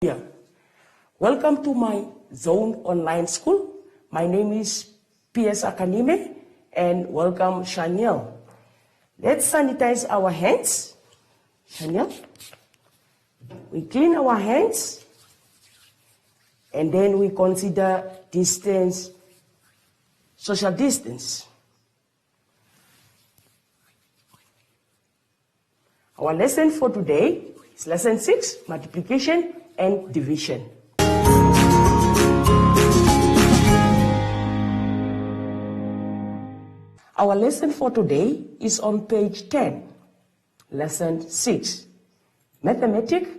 Yeah. Welcome to my Zone Online School. My name is P.S. Akanime and welcome Chanel. Let's sanitize our hands. Chanel. We clean our hands and then we consider distance, social distance. Our lesson for today is lesson 6, multiplication and division. Our lesson for today is on page 10, lesson 6, mathematics,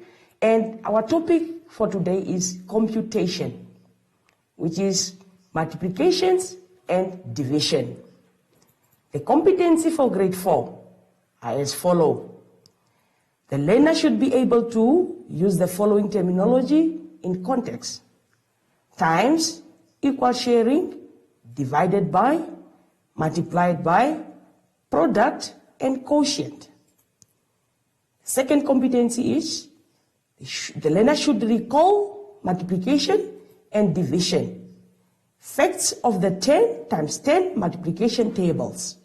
and our topic for today is computation, which is multiplications and division. The competency for grade 4 are as follows. The learner should be able to use the following terminology in context: times, equal sharing, divided by, multiplied by, product, and quotient. Second competency is the learner should recall multiplication and division, facts of the 10 times 10 multiplication tables.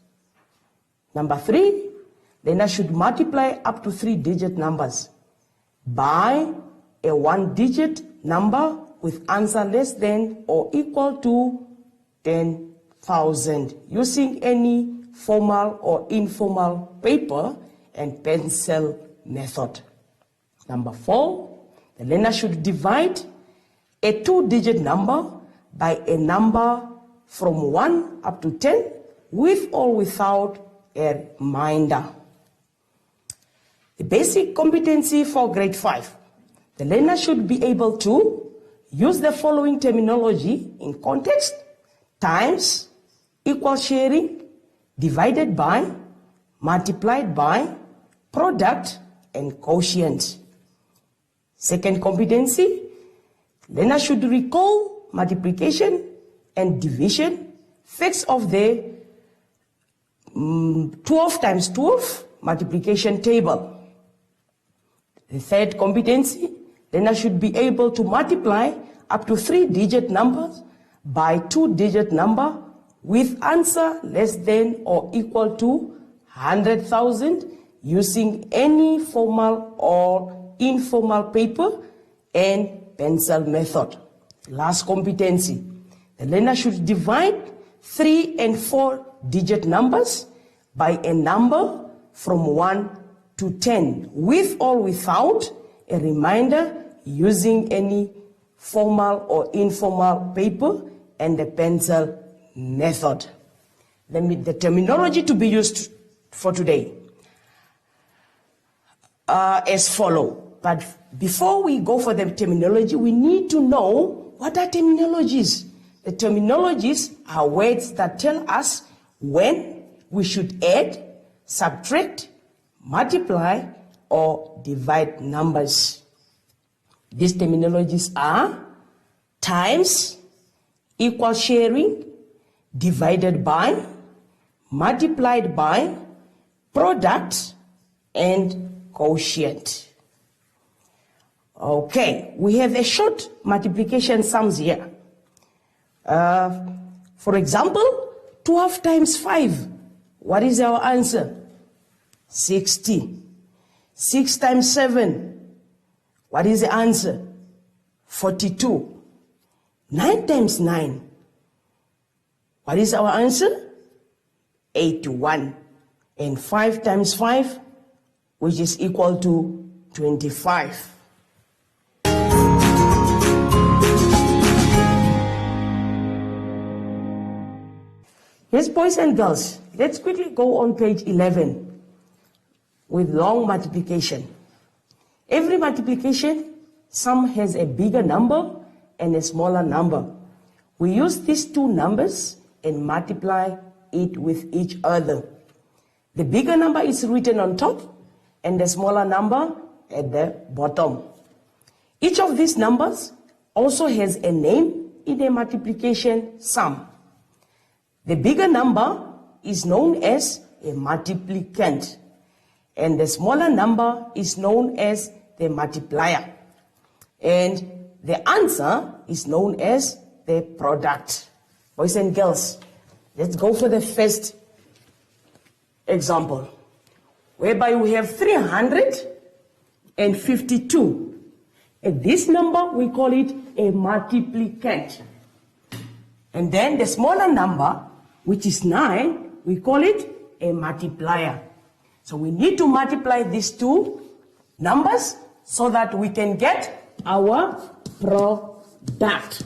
Number 3, learner should multiply up to 3-digit numbers by a 1-digit number with answer less than or equal to 10,000 using any formal or informal paper and pencil method. Number 4, the learner should divide a 2-digit number by a number from 1 up to 10 with or without a remainder. The basic competency for grade 5. The learner should be able to use the following terminology in context: times, equal sharing, divided by, multiplied by, product, and quotient. Second competency, learner should recall multiplication and division, facts of the 12 times 12 multiplication table. The third competency, learner should be able to multiply up to 3-digit numbers by 2-digit number with answer less than or equal to 100,000 using any formal or informal paper and pencil method. Last competency, the learner should divide 3- and 4-digit numbers by a number from 1 to 10 with or without a remainder using any formal or informal paper and the pencil method. The terminology to be used for today as follow. But before we go for the terminology, we need to know what are terminologies. The terminologies are words that tell us when we should add, subtract, multiply, or divide numbers. These terminologies are times, equal sharing, divided by, multiplied by, product, and quotient. Okay, we have a short multiplication sums here. For example, 12 times 5. What is our answer? 60. 6 times 7. What is the answer? 42. 9 times 9. What is our answer? 81. And 5 times 5, which is equal to 25. Yes, boys and girls, let's quickly go on page 11 with long multiplication. Every multiplication sum has a bigger number and a smaller number. We use these two numbers and multiply it with each other. The bigger number is written on top and the smaller number at the bottom. Each of these numbers also has a name in a multiplication sum. The bigger number is known as a multiplicand, and the smaller number is known as the multiplier. And the answer is known as the product. Boys and girls, let's go for the first example, whereby we have 352. And this number, we call it a multiplicand. And then the smaller number, which is 9, we call it a multiplier. So we need to multiply these two numbers so that we can get our product.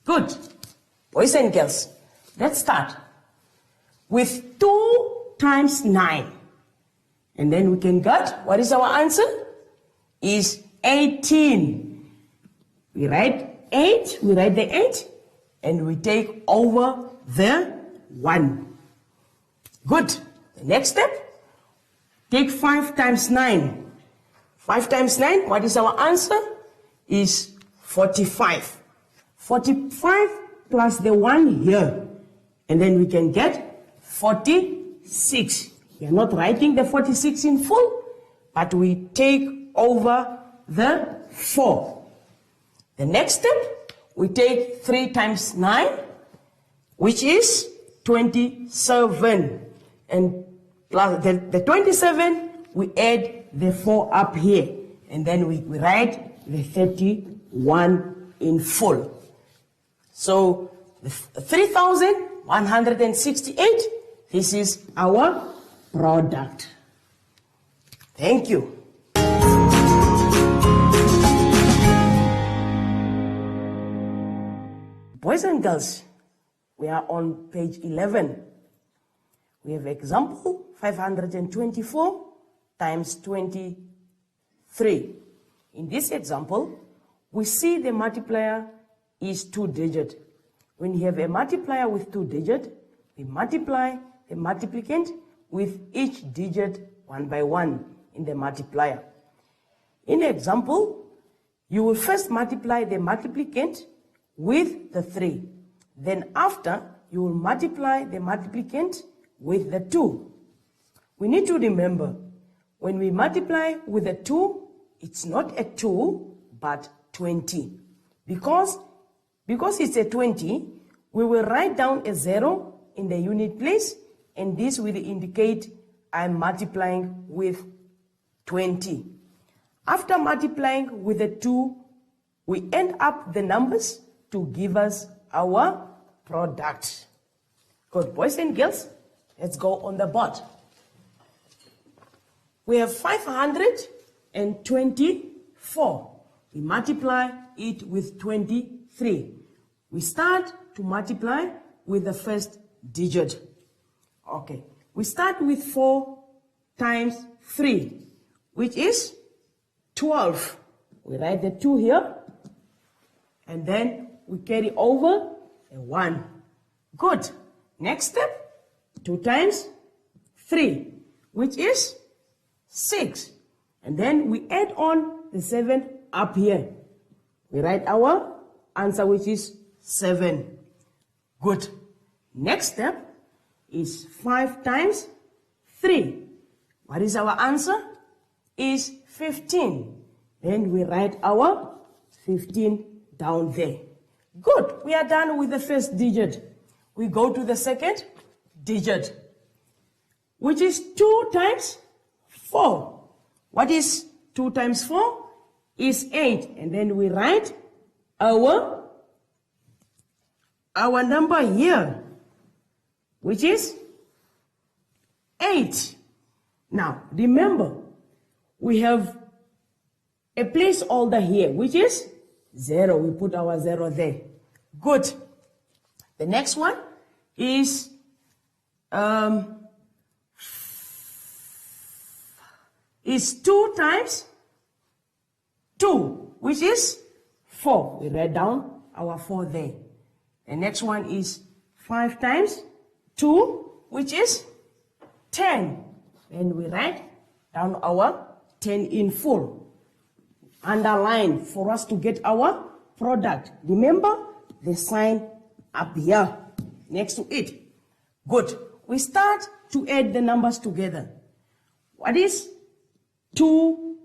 Good. Boys and girls, let's start with 2 times 9. And then we can get, what is our answer? Is 18. We write 8, we write the 8, and we take over the 1. Good. The next step, take 5 times 9. 5 times 9, what is our answer? Is 45. 45 plus the 1 here. And then we can get 46. We are not writing the 46 in full, but we take over the 4. The next step, we take 3 times 9, which is 27. And plus the 27, we add the 4 up here. And then we write the 31 in full. So 3,168, this is our product. Thank you. Boys and girls, we are on page 11. We have example 524 times 23. In this example, we see the multiplier is 2-digit. When you have a multiplier with 2 digits, we multiply the multiplicand with each digit 1 by 1 in the multiplier. In the example, you will first multiply the multiplicand with the 3. Then after, you will multiply the multiplicand with the 2. We need to remember, when we multiply with a 2, it's not a 2, but 20. Because it's a 20, we will write down a 0 in the unit place, and this will indicate I'm multiplying with 20. After multiplying with the 2, we end up the numbers to give us our product. Good, boys and girls, let's go on the board. We have 524. We multiply it with 23. We start to multiply with the first digit. Okay, we start with 4 times 3, which is 12. We write the 2 here, and then we carry over a 1. Good. Next step, 2 times 3, which is 6. And then we add on the 7 up here. We write our answer, which is 7. Good. Next step is 5 times 3. What is our answer? Is 15. Then we write our 15 down there. Good. We are done with the first digit. We go to the second digit, which is 2 times 4. What is 2 times 4? Is 8. And then we write our number here, which is 8. Now, remember, we have a placeholder here, which is 0. We put our 0 there. Good. The next one is 2 times 2, which is 4. We write down our 4 there. The next one is 5 times 2, which is 10. And we write down our 10 in full. Underline for us to get our product. Remember the sign up here next to it. Good. We start to add the numbers together. What is 2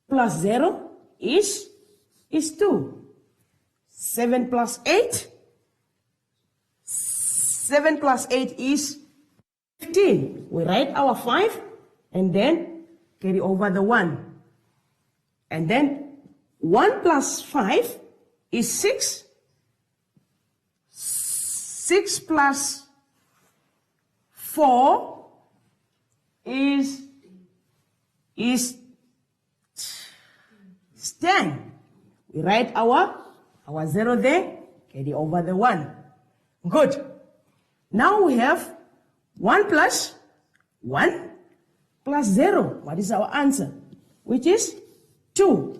plus 0? is 2. 7 plus 8. 7 plus 8 is 15. We write our 5 and then carry over the 1. And then 1 plus 5 is 6. 6 plus 4 is 10. We write our 0 there, carry over the 1. Good. Now we have 1 plus 1 plus 0. What is our answer? Which is 2.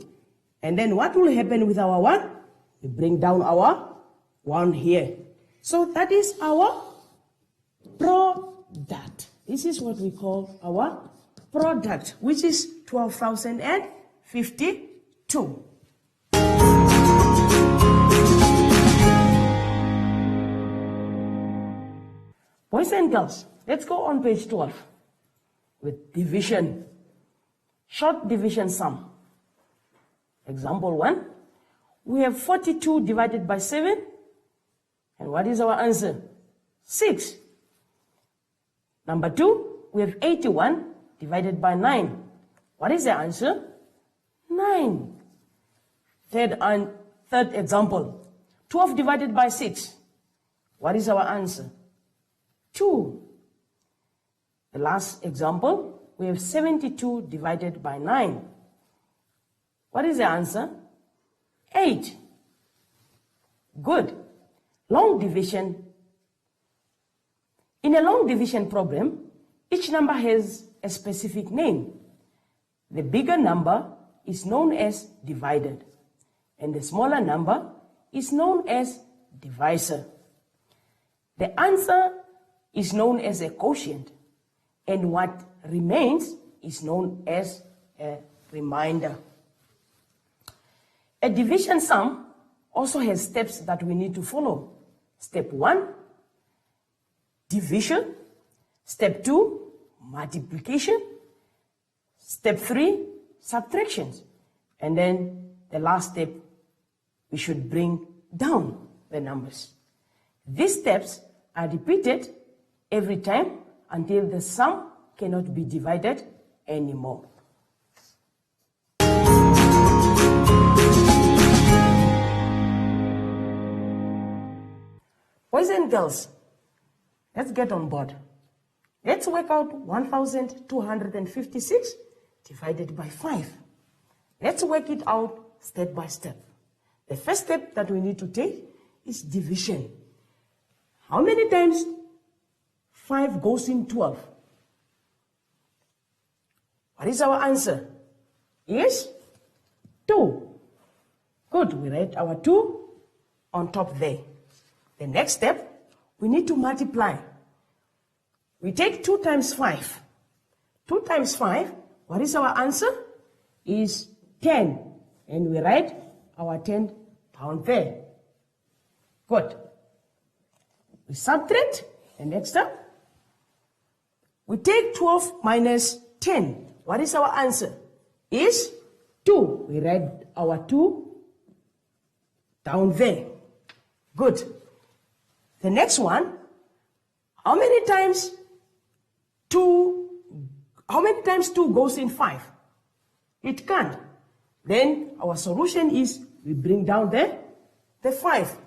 And then what will happen with our 1? We bring down our 1 here. So that is our product. This is what we call our product, which is 12,052. Boys and girls, let's go on page 12 with division. Short division sum. Example 1. We have 42 divided by 7. And what is our answer? 6. Number 2. We have 81 divided by 9. What is the answer? 9. Third example. 12 divided by 6. What is our answer? 2. The last example, we have 72 divided by 9. What is the answer? 8. Good. Long division. In a long division problem, each number has a specific name. The bigger number is known as divided, and the smaller number is known as divisor. The answer is known as a quotient, and what remains is known as a remainder. A division sum also has steps that we need to follow. Step 1, division. Step 2, multiplication. Step 3, subtractions. And then the last step, we should bring down the numbers. These steps are repeated every time until the sum cannot be divided anymore. Boys and girls, let's get on board. Let's work out 1,256 divided by 5. Let's work it out step by step. The first step that we need to take is division. How many times 5 goes in 12? What is our answer? Is 2. Good, we write our 2 on top there. The next step, we need to multiply. We take 2 times 5. 2 times 5, what is our answer? Is 10. And we write our 10 down there. Good. We subtract, and next step, we take 12 minus 10. What is our answer? Is 2. We write our 2 down there. Good. The next one, how many times 2 goes in 5? It can't. Then our solution is we bring down the 5.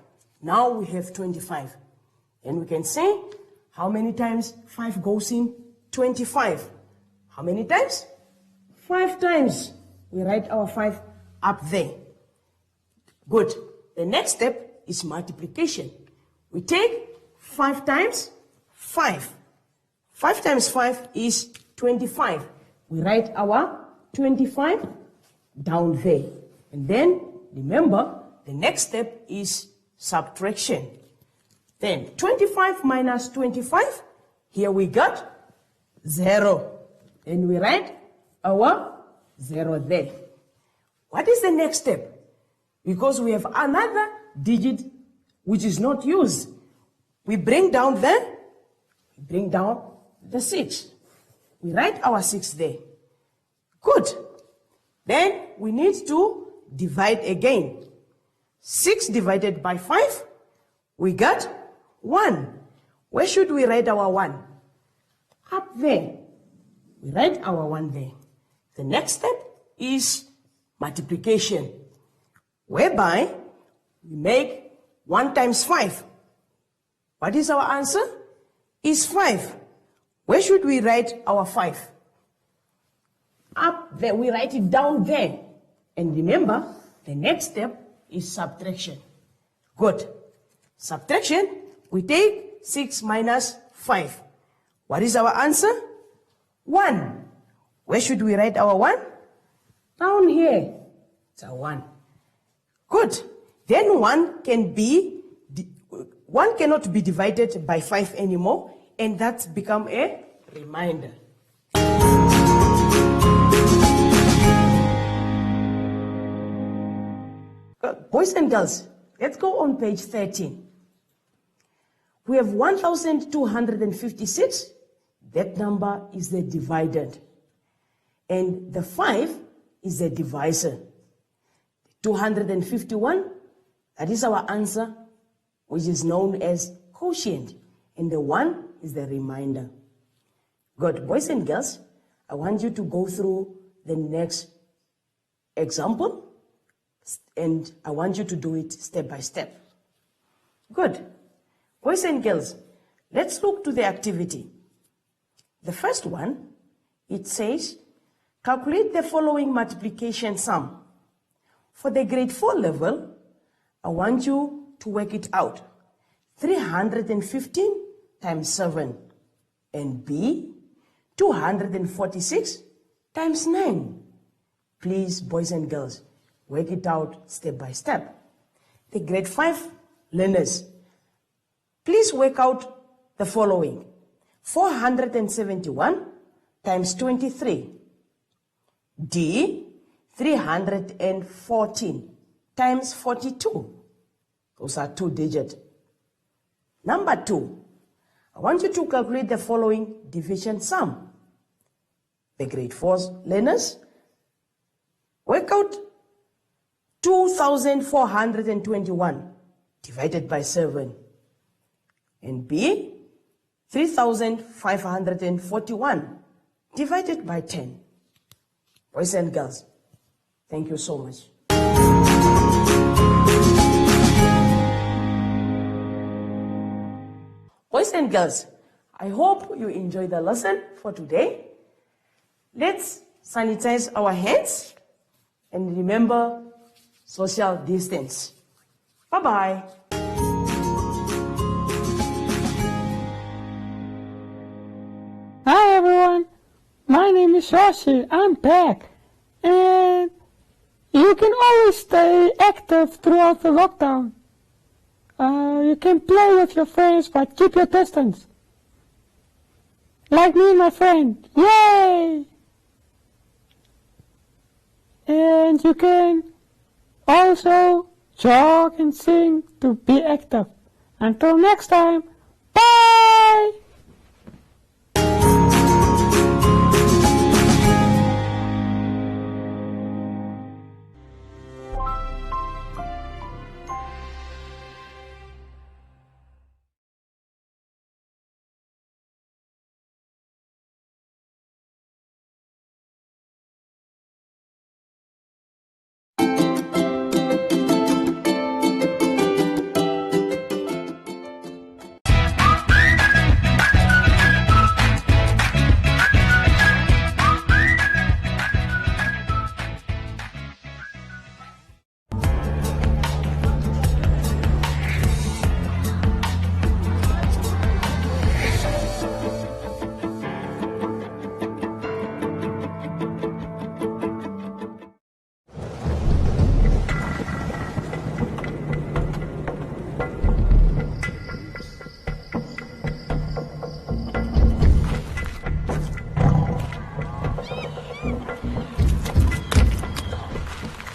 Now we have 25. And we can say how many times 5 goes in 25. How many times? 5 times. We write our 5 up there. Good. The next step is multiplication. We take 5 times 5. 5 times 5 is 25. We write our 25 down there. And then, remember, the next step is subtraction. Then, 25 minus 25, here we got 0. And we write our 0 there. What is the next step? Because we have another digit which is not used. We bring down the 6. We write our 6 there. Good. Then we need to divide again. 6 divided by 5, we got 1. Where should we write our 1? Up there. We write our 1 there. The next step is multiplication, whereby we make 1 times 5. What is our answer? Is 5. Where should we write our 5? Up there. We write it down there. And remember, the next step is subtraction. Good. Subtraction, we take 6 minus 5. What is our answer? 1. Where should we write our 1? Down here. It's a 1. Good. Then 1 cannot be divided by 5 anymore, and that's become a remainder. Boys and girls, let's go on page 13. We have 1,256. That number is the dividend. And the 5 is the divisor. 251, that is our answer, which is known as quotient. And the 1 is the remainder. Good. Boys and girls, I want you to go through the next example. And I want you to do it step by step. Good. Boys and girls, let's look to the activity. The first one, it says, calculate the following multiplication sum. For the grade 4 level, I want you to work it out. 315 times 7. And B, 246 times 9. Please, boys and girls, work it out step by step. The grade 5 learners, please work out the following. 471 times 23. D, 314 times 42. Those are 2 digits. Number 2, I want you to calculate the following division sum. The grade 4 learners, work out 2,421 divided by 7. And B, 3,541 divided by 10. Boys and girls, thank you so much. Boys and girls, I hope you enjoyed the lesson for today. Let's sanitize our hands and remember social distance. Bye-bye. Hi everyone, my name is Shashi, I'm back. And you can always stay active throughout the lockdown. You can play with your friends, but keep your distance. Like me and my friend, yay! And you can also jog and sing to be active. Until next time, bye!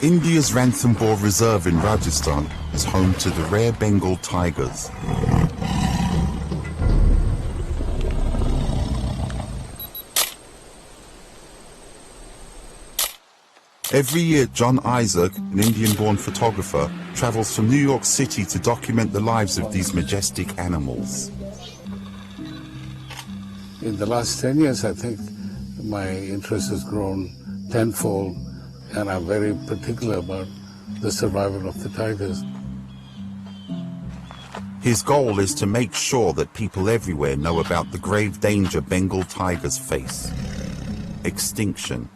India's Ranthambore Reserve in Rajasthan is home to the rare Bengal tigers. Every year, John Isaac, an Indian-born photographer, travels from New York City to document the lives of these majestic animals. In the last 10 years, I think my interest has grown tenfold, and I'm very particular about the survival of the tigers. His goal is to make sure that people everywhere know about the grave danger Bengal tigers face: extinction.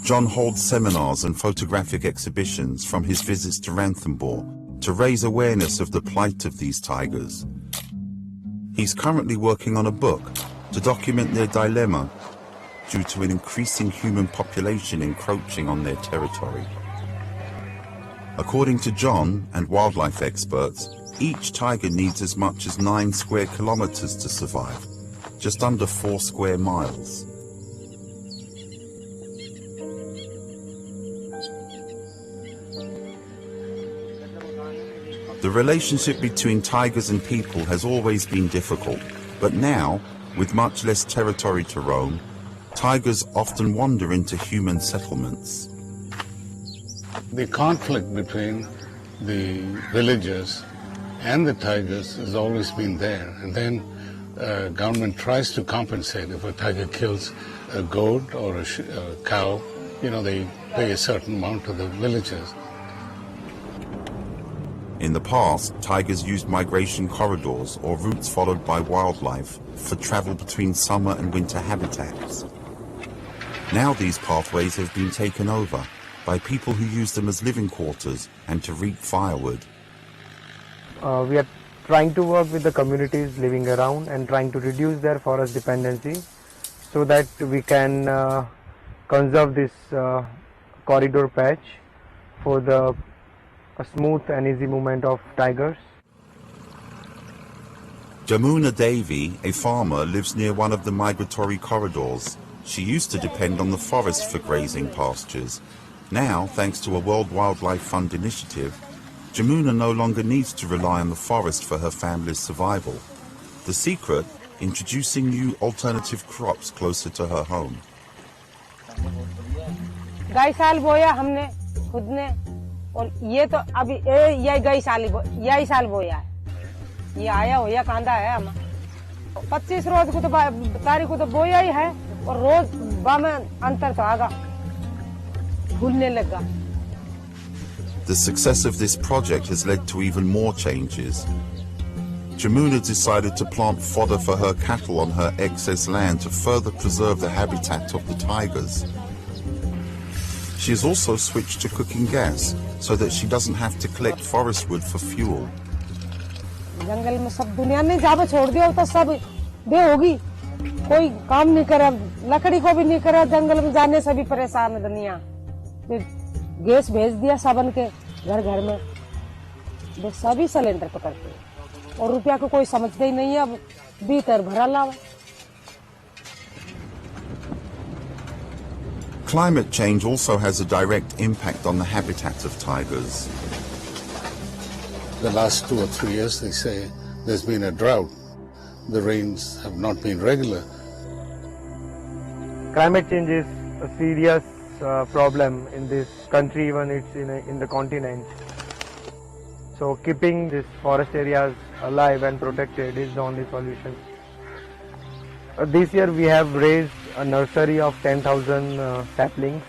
John holds seminars and photographic exhibitions from his visits to Ranthambore to raise awareness of the plight of these tigers. He's currently working on a book to document their dilemma due to an increasing human population encroaching on their territory. According to John and wildlife experts, each tiger needs as much as 9 square kilometers to survive, just under 4 square miles. The relationship between tigers and people has always been difficult, but now, with much less territory to roam, tigers often wander into human settlements. The conflict between the villagers and the tigers has always been there, and then government tries to compensate. If a tiger kills a goat or a cow, they pay a certain amount to the villagers. In the past, tigers used migration corridors or routes followed by wildlife for travel between summer and winter habitats. Now these pathways have been taken over by people who use them as living quarters and to reap firewood. We are trying to work with the communities living around and trying to reduce their forest dependency so that we can conserve this corridor patch for the smooth and easy movement of tigers. Jamuna Devi, a farmer, lives near one of the migratory corridors. She used to depend on the forest for grazing pastures. Now, thanks to a World Wildlife Fund initiative, Jamuna no longer needs to rely on the forest for her family's survival. The secret? Introducing new alternative crops closer to her home. गई साल बोया हमने खुद ने, और ये तो अभी यही यही साल बोया है, ये आया होया कांदा है हम 25 रोज को तो तारीख को तो बोया ही है, और रोज में अंतर तो आगा भूलने लगा. The success of this project has led to even more changes. Jamuna decided to plant fodder for her cattle on her excess land to further preserve the habitat of the tigers. She has also switched to cooking gas so that she doesn't have to collect forest wood for fuel. जंगल में सब दुनिया ने जावे छोड़ दिया तो सब बे होगी, कोई काम नहीं करा, लकड़ी को भी नहीं करा, जंगल में जाने से भी परेशान है दुनिया. गैस भेज दिया सबन के घर घर में, वो सभी सिलेंडर पकड़ते हैं और रुपया को कोई समझते ही नहीं है. अब भीतर भरा लावा. Climate change also has a direct impact on the habitat of tigers. The last 2 or 3 years, they say, there's been a drought. The rains have not been regular. Climate change is a serious problem in this country, even it's in the continent. So keeping these forest areas alive and protected is the only solution. This year we have raised a nursery of 10,000 saplings.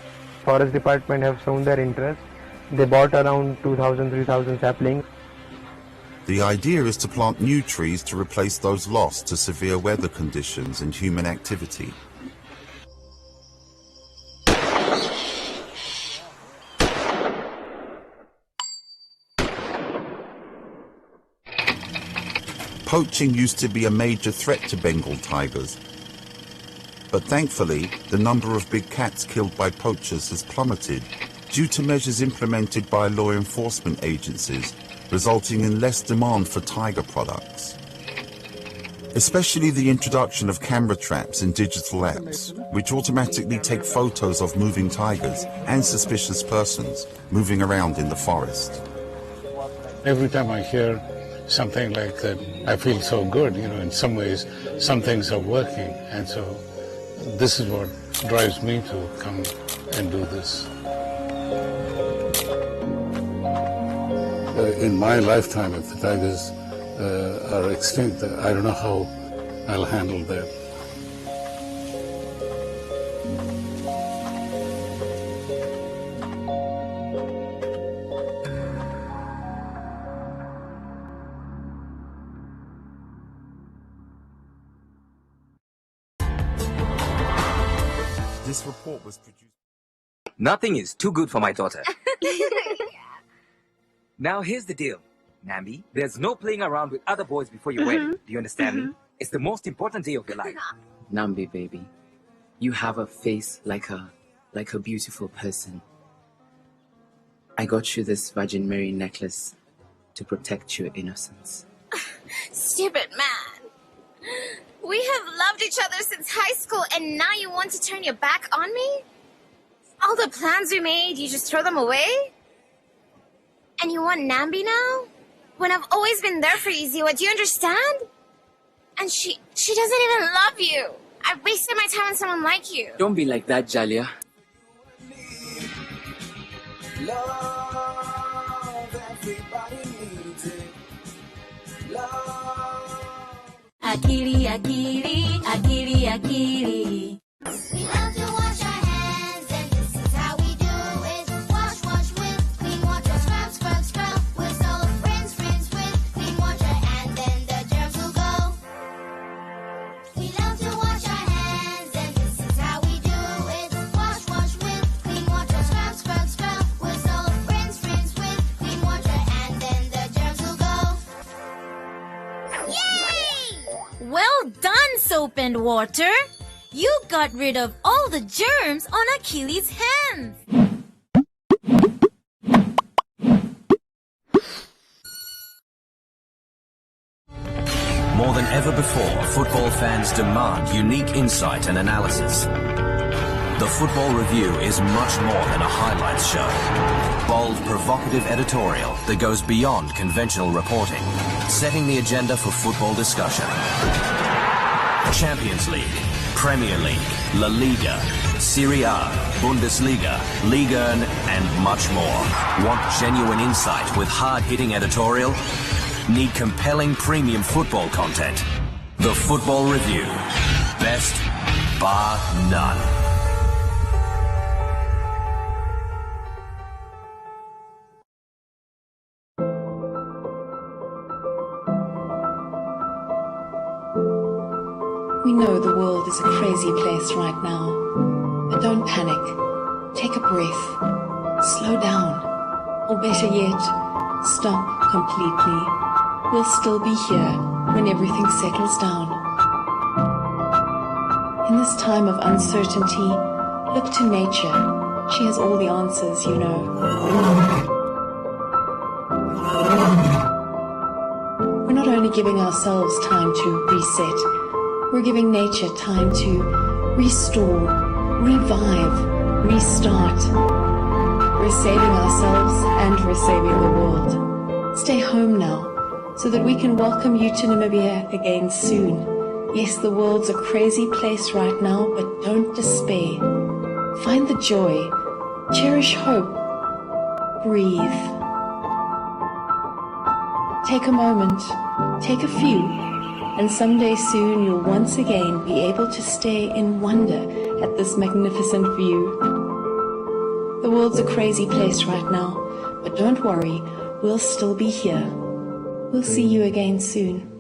Forest department have shown their interest. They bought around 2,000-3,000 saplings. The idea is to plant new trees to replace those lost to severe weather conditions and human activity. Poaching used to be a major threat to Bengal tigers, but thankfully the number of big cats killed by poachers has plummeted due to measures implemented by law enforcement agencies, resulting in less demand for tiger products. Especially the introduction of camera traps and digital apps, which automatically take photos of moving tigers and suspicious persons moving around in the forest. Every time I hear something like that, I feel so good, in some ways, some things are working. And so this is what drives me to come and do this. In my lifetime, if the tigers are extinct, I don't know how I'll handle that. This report was produced. Nothing is too good for my daughter. Now here's the deal, Nambi. There's no playing around with other boys before your wedding. Do you understand me? It's the most important day of your life. Nambi, baby, you have a face like a beautiful person. I got you this Virgin Mary necklace to protect your innocence. Stupid man. We have loved each other since high school, and now you want to turn your back on me? All the plans we made, you just throw them away? And you want Nambi now? When I've always been there for you, Ziwa, do you understand? And she doesn't even love you. I've wasted my time on someone like you. Don't be like that, Jalia. Akiri, akiri, akiri, akiri. We love to wash our hands, and this is how we do it. Wash, wash with clean water. Scrub, scrub, scrub with soap. Rinse, rinse with clean water, and then the germs will go. We love to wash our hands, and this is how we do it. Wash, wash with clean water. Scrub, scrub, scrub with soap. Rinse, rinse with clean water, and then the germs will go. Yay! Well done, soap and water. You got rid of all the germs on Achilles' hands. More than ever before, football fans demand unique insight and analysis. The Football Review is much more than a highlights show. Bold, provocative editorial that goes beyond conventional reporting, setting the agenda for football discussion. Champions League, Premier League, La Liga, Serie A, Bundesliga, Liga 1, and much more. Want genuine insight with hard-hitting editorial? Need compelling premium football content? The Football Review. Best, bar none. We know the world is a crazy place right now, but don't panic. Take a breath. Slow down. Or better yet, stop completely. We'll still be here when everything settles down. In this time of uncertainty, look to nature. She has all the answers, you know. We're not only giving ourselves time to reset, we're giving nature time to restore, revive, restart. We're saving ourselves and we're saving the world. Stay home now so that we can welcome you to Namibia again soon. Yes, the world's a crazy place right now, but don't despair. Find the joy, cherish hope, breathe. Take a moment, take a few, and someday soon you'll once again be able to stay in wonder at this magnificent view. The world's a crazy place right now, but don't worry, we'll still be here. We'll see you again soon.